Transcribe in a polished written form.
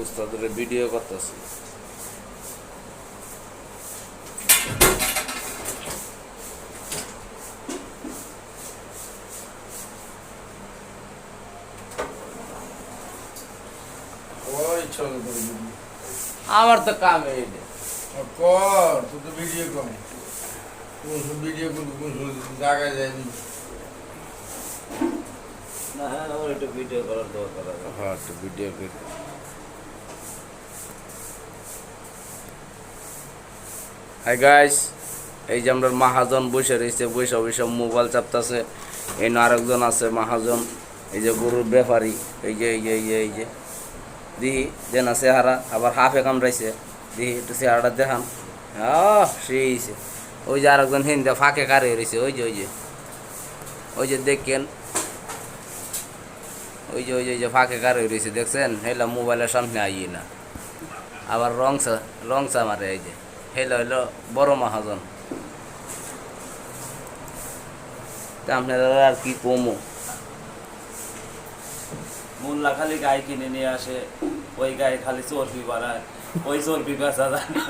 উস্তাদের ভিডিও করতেছি। আমার তো কাম এই কর তুই তো ভিডিও কর ভিডিও করবি কোন জায়গায় যাবি না আমার একটু ভিডিও করার দরকার আছে। হ্যাঁ একটু ভিডিও করি। হাই গাইস, এই যে আমরা মহাজন বসে রয়েছে, বসে বসে মোবাইল চাপতেছে। এই না আরেকজন আছে মহাজন, এই যে গরুর ব্যাপারী, এই যে এই যে এই যে এই যে দিহি যে না চেহারা, আবার হাফে কামড়াইছে, দিহি একটু চেহারাটা দেখান। সেই ওই যে আরেকজন হিন্দে ফাঁকে কারে রয়েছে, ওই যে ওই যে ওই যে দেখেন, ওই যে ওই যে ওই যে ফাঁকে কারে রয়েছে দেখছেন, হেলা মোবাইলের সামনে আইয়ে না, আবার রংসা মারে। এই যে হেলো হইলো বড় মহাজন। তা আপনারা আর কি কমো, মোল্লা খালি গায়ে কিনে নিয়ে আসে, ওই গায়ে খালি চর্বি বাড়ায়, ওই চর্বি বেচা যায় না।